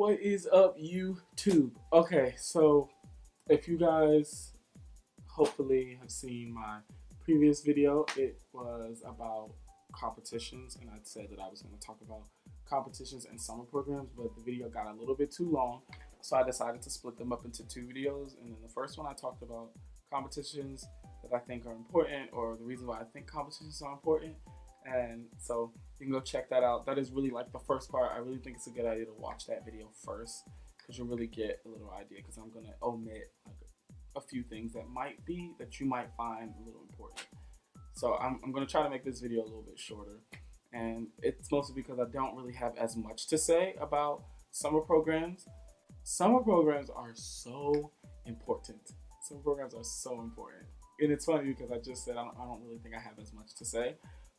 What is up, YouTube? Okay, so if you guys hopefully have seen my previous video, it was about competitions, and I'd said that I was going to talk about competitions and summer programs, but the video got a little bit too long, so I decided to split them up into two videos. And then the first one I talked about competitions that I think are important, or the reason why I think competitions are important. And so you can go check that out. That is really like the first part. I really think it's a good idea to watch that video first, because you'll really get a little idea, because I'm going to omit like a few things that you might find a little important. So I'm going to try to make this video a little bit shorter, and it's mostly because I don't really have as much to say about summer programs. Summer programs are so important. Summer programs are so important. And it's funny because I just said I don't really think I have as much to say,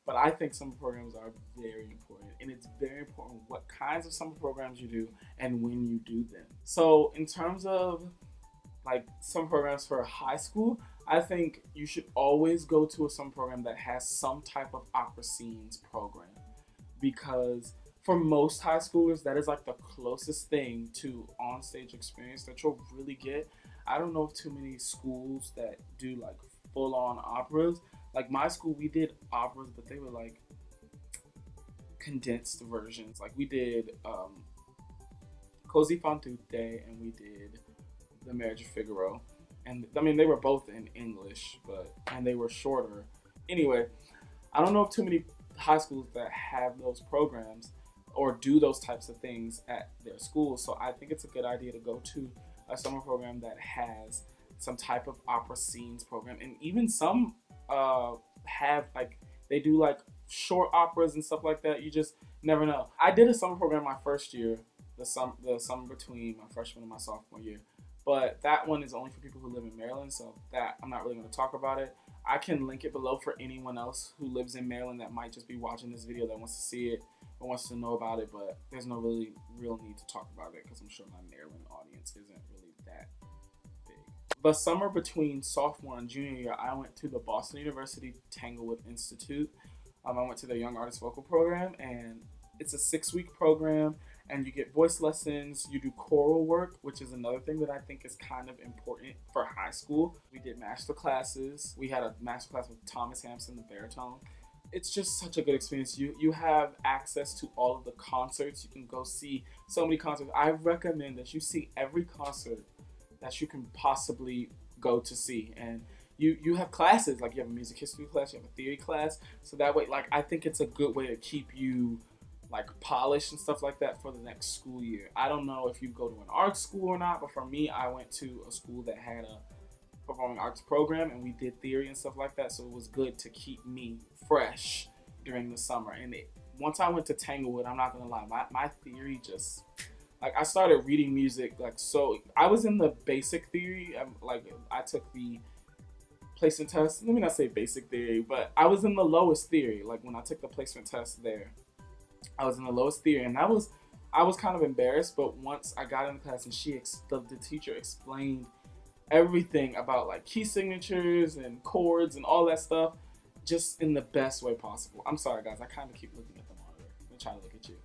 but I think summer programs are very important, and it's very important what kinds of summer programs you do and when you do them. So in terms of like summer programs for high school, I think you should always go to a summer program that has some type of opera scenes program, because for most high schoolers, that is like the closest thing to on-stage experience that you'll really get. I don't know of too many schools that do like full-on operas. Like my school, we did operas, but they were like condensed versions. Like we did Così fan tutte, and we did The Marriage of Figaro. And I mean, they were both in English, and they were shorter. Anyway, I don't know of too many high schools that have those programs or do those types of things at their schools. So I think it's a good idea to go to a summer program that has some type of opera scenes program. And even some have like, they do like short operas and stuff like that. You just never know. I did a summer program my first year, the summer between my freshman and my sophomore year. But that one is only for people who live in Maryland, so that I'm not really going to talk about it. I can link it below for anyone else who lives in Maryland that might just be watching this video that wants to see it or wants to know about it, but there's no really real need to talk about it because I'm sure my Maryland audience isn't really that big. The summer between sophomore and junior year, I went to the Boston University Tanglewood Institute. I went to their Young Artist Vocal Program, and it's a 6-week program. And you get voice lessons, you do choral work, which is another thing that I think is kind of important for high school. We did master classes. We had a master class with Thomas Hampson, the baritone. It's just such a good experience. You have access to all of the concerts. You can go see so many concerts. I recommend that you see every concert that you can possibly go to see. And you have classes, like you have a music history class, you have a theory class. So that way, like, I think it's a good way to keep you like polished and stuff like that for the next school year. I don't know if you go to an art school or not, but for me, I went to a school that had a performing arts program, and we did theory and stuff like that, so it was good to keep me fresh during the summer. And once I went to Tanglewood, I'm not gonna lie, my theory just, like, I started reading music, like, so I was in the basic theory, like, I took the placement test, let me not say basic theory, but I was in the lowest theory, like when I took the placement test there. I was in the lowest theory, and I was kind of embarrassed, but once I got in class and the teacher explained everything about like key signatures and chords and all that stuff, just in the best way possible. I'm sorry guys, I kind of keep looking at the monitor. Let me try to look at you.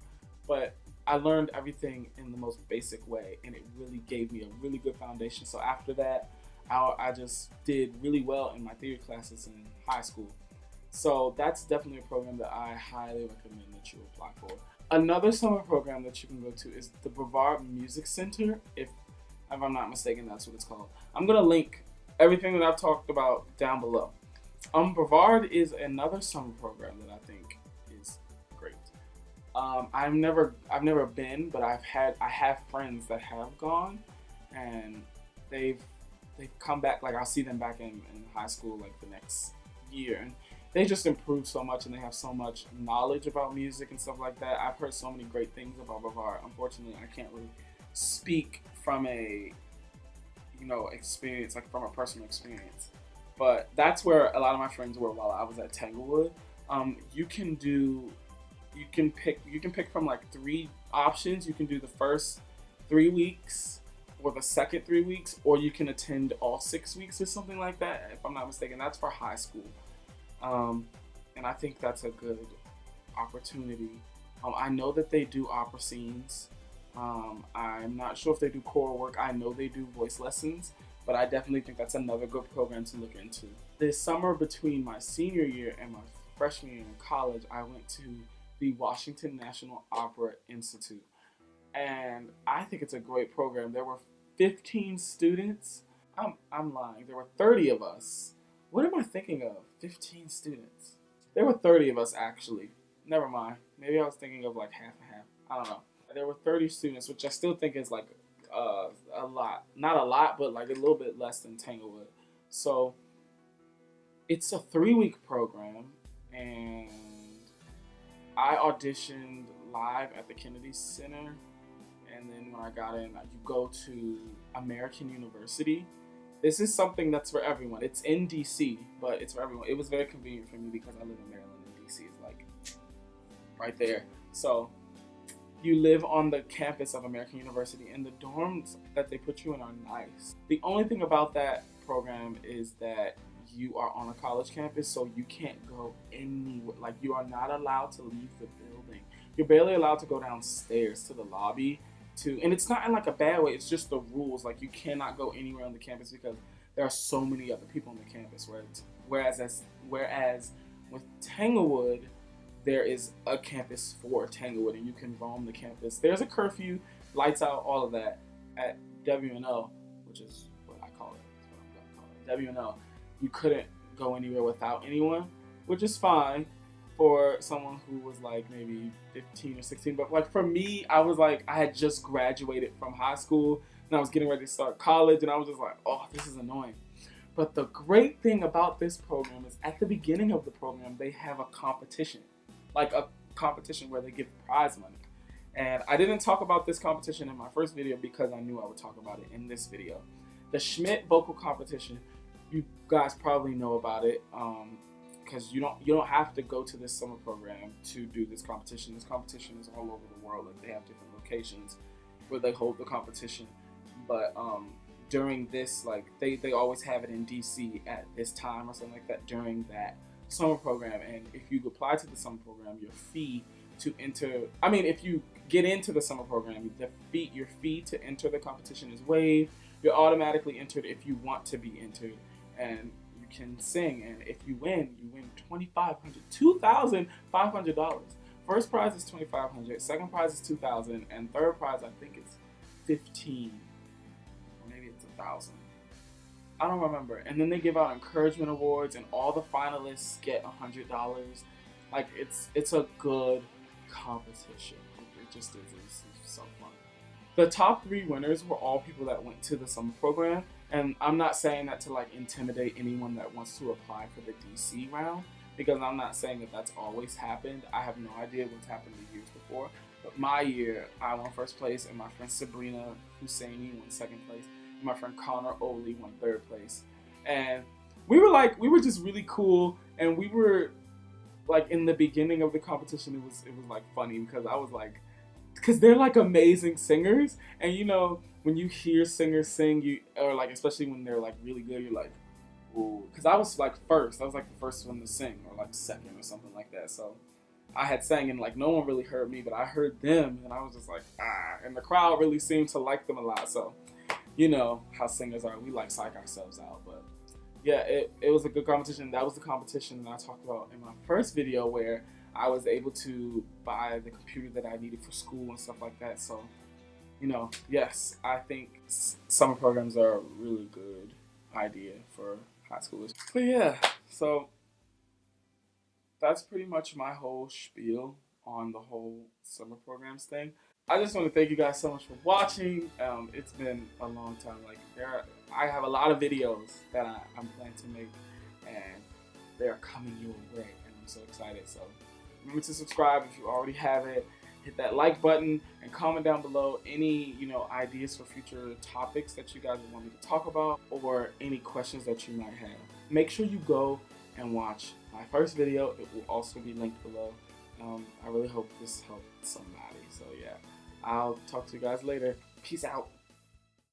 But I learned everything in the most basic way, and it really gave me a really good foundation. So after that, I just did really well in my theory classes in high school. So that's definitely a program that I highly recommend that you apply for. Another summer program that you can go to is the Brevard Music Center. If I'm not mistaken, that's what it's called. I'm gonna link everything that I've talked about down below. Brevard is another summer program that I think is great. I've never been, but I have friends that have gone, and they've come back. Like I'll see them back in high school like the next year, and they just improve so much, and they have so much knowledge about music and stuff like that. I've heard so many great things about Brevard. Unfortunately, I can't really speak from a, experience, like from a personal experience. But that's where a lot of my friends were while I was at Tanglewood. You can pick from like 3 options. You can do the first 3 weeks or the second 3 weeks, or you can attend all 6 weeks or something like that. If I'm not mistaken, that's for high school. And I think that's a good opportunity. I know that they do opera scenes I'm not sure if they do choral work. I know they do voice lessons, but I definitely think that's another good program to look into. This summer between my senior year and my freshman year in college, I went to the Washington National Opera Institute. And I think it's a great program. There were 15 students. I'm lying. There were 30 of us. What am I thinking of? 15 students. There were 30 of us actually. Never mind. Maybe I was thinking of like half and half. I don't know. There were 30 students, which I still think is like a lot. Not a lot, but like a little bit less than Tanglewood. So it's a 3-week program, and I auditioned live at the Kennedy Center. And then when I got in, you go to American University. This is something that's for everyone. It's in DC, but it's for everyone. It was very convenient for me because I live in Maryland, and DC is like right there. So you live on the campus of American University, and the dorms that they put you in are nice. The only thing about that program is that you are on a college campus, so you can't go anywhere. Like, you are not allowed to leave the building. You're barely allowed to go downstairs to the lobby. And it's not in like a bad way, it's just the rules. Like, you cannot go anywhere on the campus because there are so many other people on the campus. Whereas with Tanglewood, there is a campus for Tanglewood, and you can roam the campus. There's a curfew, lights out, all of that. At WNO, which is what I call it, that's what I'm gonna call it, WNO, you couldn't go anywhere without anyone, which is fine for someone who was like maybe 15 or 16. But like for me, I was like, I had just graduated from high school and I was getting ready to start college, and I was just like, oh, this is annoying. But the great thing about this program is at the beginning of the program, they have a competition, like a competition where they give prize money. And I didn't talk about this competition in my first video because I knew I would talk about it in this video. The Schmidt vocal competition, you guys probably know about it. Because you don't have to go to this summer program to do this competition. This competition is all over the world. Like, they have different locations where they hold the competition. But during this, like, they always have it in DC at this time or something like that during that summer program. And if you apply to the summer program, your fee to enter, if you get into the summer program, your fee to enter the competition is waived. You're automatically entered if you want to be entered, and can sing, and if you win $2,500. First prize is $2,500, second prize is $2,000, and third prize I think is $15,000, or maybe it's $1,000. I don't remember. And then they give out encouragement awards, and all the finalists get $100. Like, it's a good competition. It just is. It's so fun. The top 3 winners were all people that went to the summer program. And I'm not saying that to like intimidate anyone that wants to apply for the DC round, because I'm not saying that that's always happened. I have no idea what's happened the years before. But my year, I won first place, and my friend Sabrina Husseini won second place, and my friend Connor Oley won third place. And we were just really cool, and we were like, in the beginning of the competition, it was like funny because I was like, because they're like amazing singers, and you know, when you hear singers sing, or like, especially when they're like really good, you're like, ooh. Because I was like first, I was like the first one to sing, or like second or something like that. So I had sang, and like no one really heard me, but I heard them, and I was just like, ah. And the crowd really seemed to like them a lot. So you know how singers are, we like psych ourselves out. But yeah, it was a good competition. That was the competition that I talked about in my first video, where I was able to buy the computer that I needed for school and stuff like that. So, you know, yes, I think summer programs are a really good idea for high schoolers. But yeah, so that's pretty much my whole spiel on the whole summer programs thing. I just want to thank you guys so much for watching. It's been a long time. Like, I have a lot of videos that I'm planning to make, and they're coming your way, and I'm so excited. So remember to subscribe if you already have it. Hit that like button and comment down below any, ideas for future topics that you guys would want me to talk about, or any questions that you might have. Make sure you go and watch my first video. It will also be linked below. I really hope this helped somebody. So yeah, I'll talk to you guys later. Peace out.